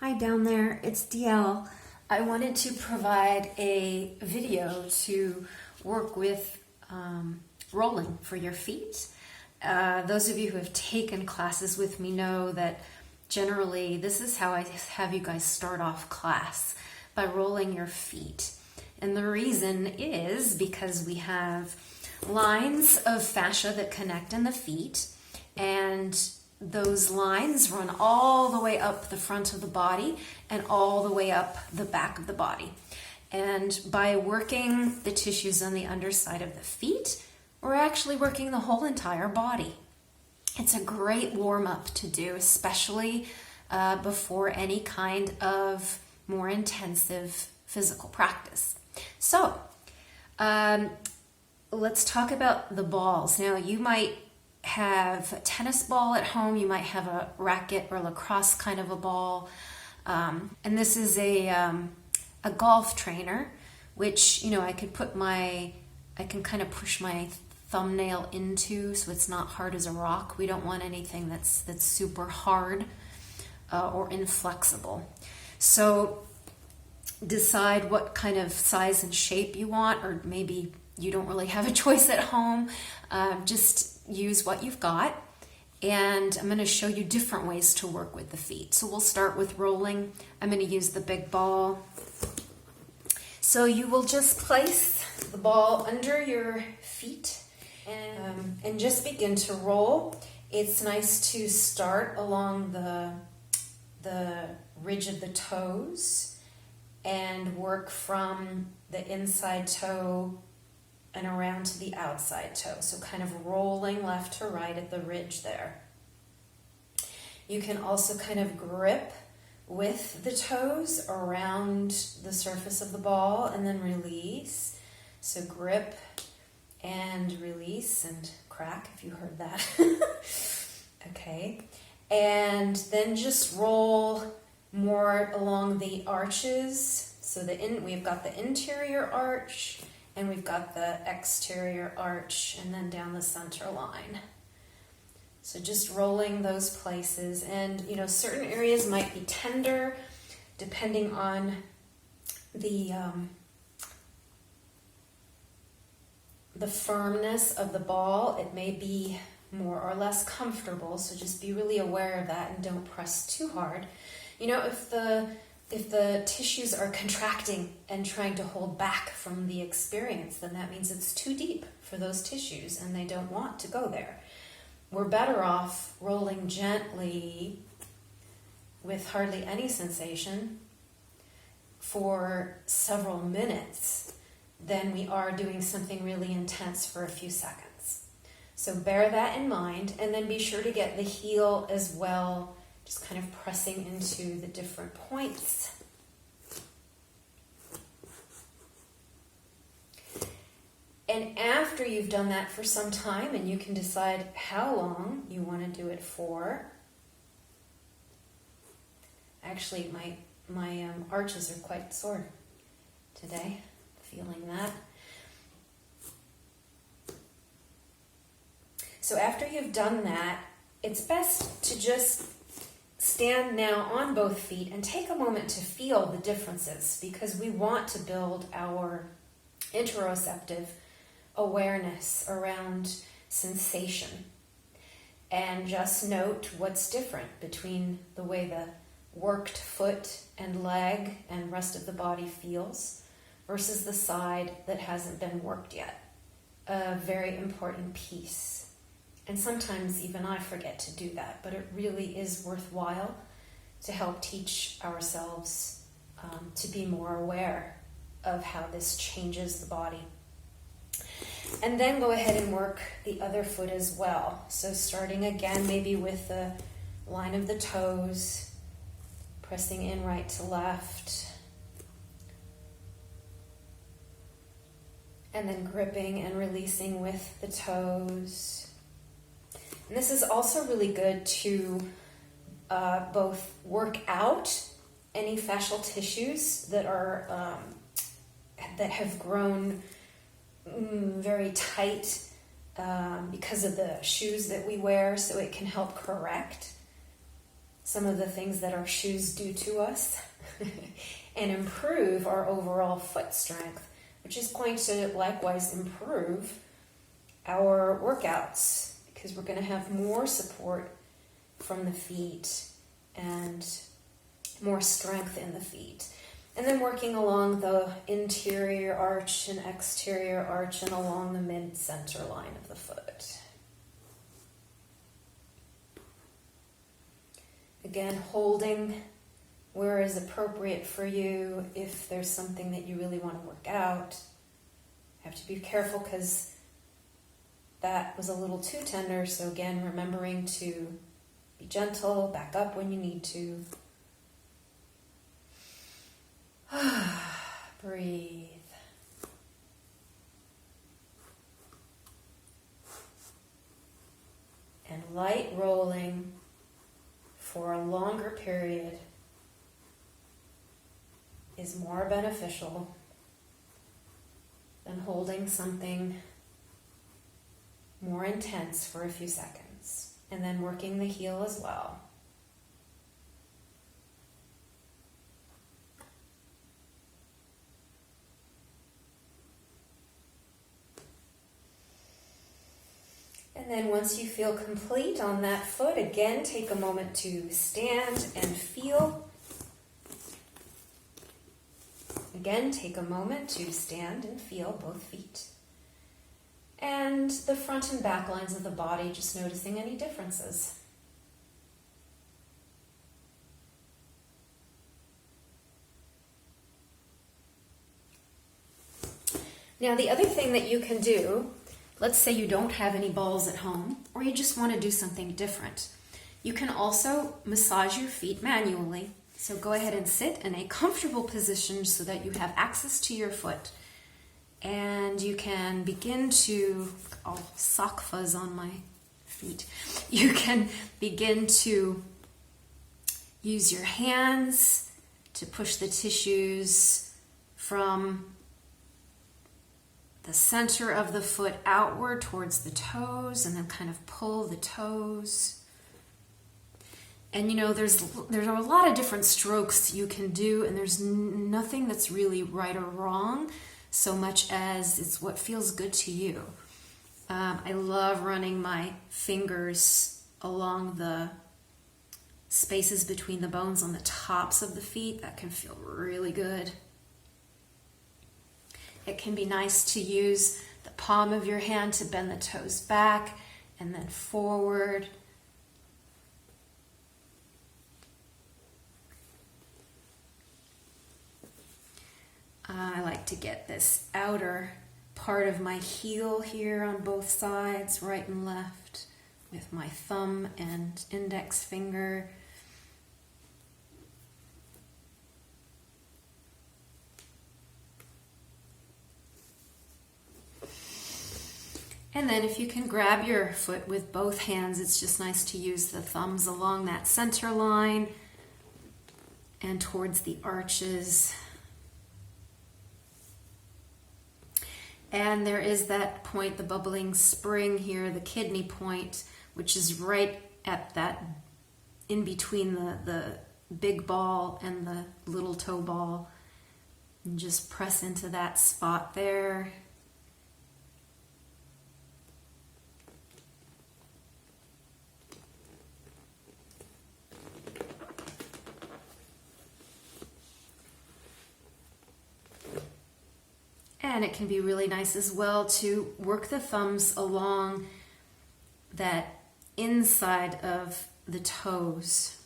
Hi down there, it's DL. I wanted to provide a video to work with rolling for your feet. Those of you who have taken classes with me know that generally this is how I have you guys start off class, by rolling your feet. And the reason is because we have lines of fascia that connect in the feet, and those lines run all the way up the front of the body and all the way up the back of the body. And by working the tissues on the underside of the feet, we're actually working the whole entire body. It's a great warm-up to do, especially before any kind of more intensive physical practice. So, let's talk about the balls. Now, you might have a tennis ball at home, you might have a racket or lacrosse kind of a ball, and this is a golf trainer, which, you know, I can kind of push my thumbnail into so it's not hard as a rock. We don't want anything that's super hard or inflexible. So decide what kind of size and shape you want, or maybe you don't really have a choice at home. Just use what you've got, and I'm going to show you different ways to work with the feet. So we'll start with rolling. I'm going to use the big ball. So you will just place the ball under your feet and just begin to roll. It's nice to start along the ridge of the toes and work from the inside toe and around to the outside toe. So kind of rolling left to right at the ridge there. You can also kind of grip with the toes around the surface of the ball and then release. So grip and release and crack, if you heard that. Okay. And then just roll more along the arches. So we've got the interior arch, and we've got the exterior arch, and then down the center line. So just rolling those places. And, you know, certain areas might be tender depending on the firmness of the ball. It may be more or less comfortable, so just be really aware of that and don't press too hard. You know, if the tissues are contracting and trying to hold back from the experience, then that means it's too deep for those tissues and they don't want to go there. We're better off rolling gently with hardly any sensation for several minutes than we are doing something really intense for a few seconds. So bear that in mind, and then be sure to get the heel as well, just kind of pressing into the different points. And after you've done that for some time, and you can decide how long you want to do it for. Actually, my arches are quite sore today, feeling that. So after you've done that, it's best to just stand now on both feet and take a moment to feel the differences, because we want to build our interoceptive awareness around sensation. And just note what's different between the way the worked foot and leg and rest of the body feels versus the side that hasn't been worked yet. A very important piece. And sometimes even I forget to do that, but it really is worthwhile to help teach ourselves to be more aware of how this changes the body. And then go ahead and work the other foot as well. So starting again maybe with the line of the toes, pressing in right to left, and then gripping and releasing with the toes. And this is also really good to both work out any fascial tissues that are that have grown very tight because of the shoes that we wear, so it can help correct some of the things that our shoes do to us and improve our overall foot strength, which is going to likewise improve our workouts because we're going to have more support from the feet and more strength in the feet. And then working along the interior arch and exterior arch and along the mid-center line of the foot. Again, holding where is appropriate for you. If there's something that you really want to work out, you have to be careful because that was a little too tender. So again, remembering to be gentle, back up when you need to. Breathe. And light rolling for a longer period is more beneficial than holding something more intense for a few seconds. And then working the heel as well. And then once you feel complete on that foot, again, take a moment to stand and feel. Again, take a moment to stand and feel both feet. And the front and back lines of the body, just noticing any differences. Now, the other thing that you can do, let's say you don't have any balls at home, or you just want to do something different. You can also massage your feet manually. So go ahead and sit in a comfortable position so that you have access to your foot. And you can begin to, sock fuzz on my feet. You can begin to use your hands to push the tissues from the center of the foot outward towards the toes, and then kind of pull the toes. And you know, there's a lot of different strokes you can do, and there's nothing that's really right or wrong, so much as it's what feels good to you. I love running my fingers along the spaces between the bones on the tops of the feet. That can feel really good. It can be nice to use the palm of your hand to bend the toes back and then forward. I like to get this outer part of my heel here on both sides, right and left, with my thumb and index finger. And then if you can grab your foot with both hands, it's just nice to use the thumbs along that center line and towards the arches. And there is that point, the bubbling spring here, the kidney point, which is right at that, in between the big ball and the little toe ball. And just press into that spot there. And it can be really nice as well to work the thumbs along that inside of the toes.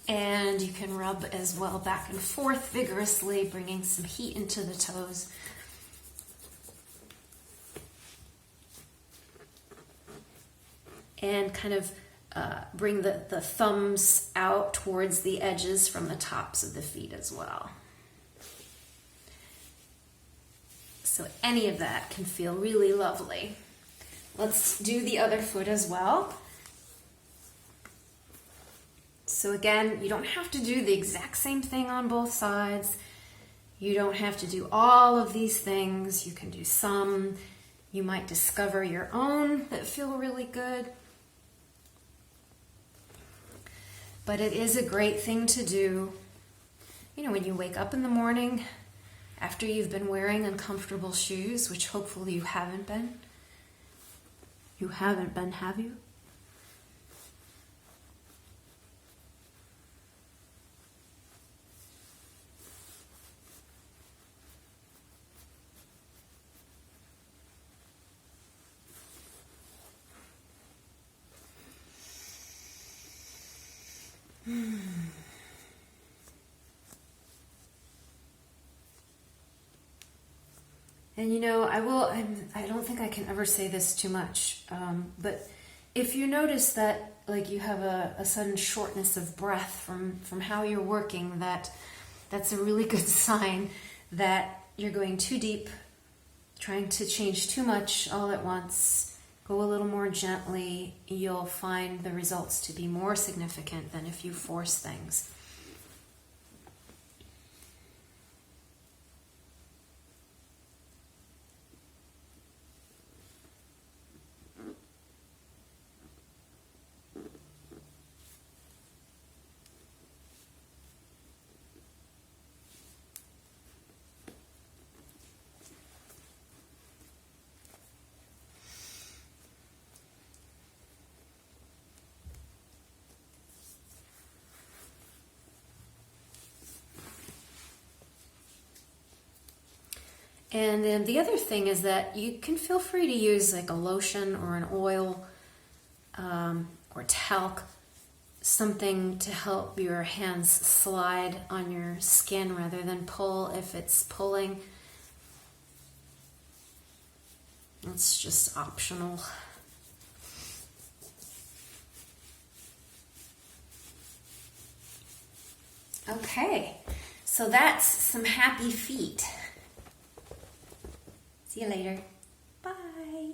And you can rub as well back and forth vigorously, bringing some heat into the toes. And kind of bring the thumbs out towards the edges from the tops of the feet as well. So any of that can feel really lovely. Let's do the other foot as well. So again, you don't have to do the exact same thing on both sides. You don't have to do all of these things. You can do some. You might discover your own that feel really good. But it is a great thing to do, you know, when you wake up in the morning after you've been wearing uncomfortable shoes, which hopefully you haven't been. You haven't been, have you? And you know, I don't think I can ever say this too much, but if you notice that like you have a sudden shortness of breath from how you're working, that's a really good sign that you're going too deep, trying to change too much all at once. Go a little more gently. You'll find the results to be more significant than if you force things. And then the other thing is that you can feel free to use like a lotion or an oil or talc, something to help your hands slide on your skin rather than pull if it's pulling. It's just optional. Okay, so that's some happy feet. See you later. Bye.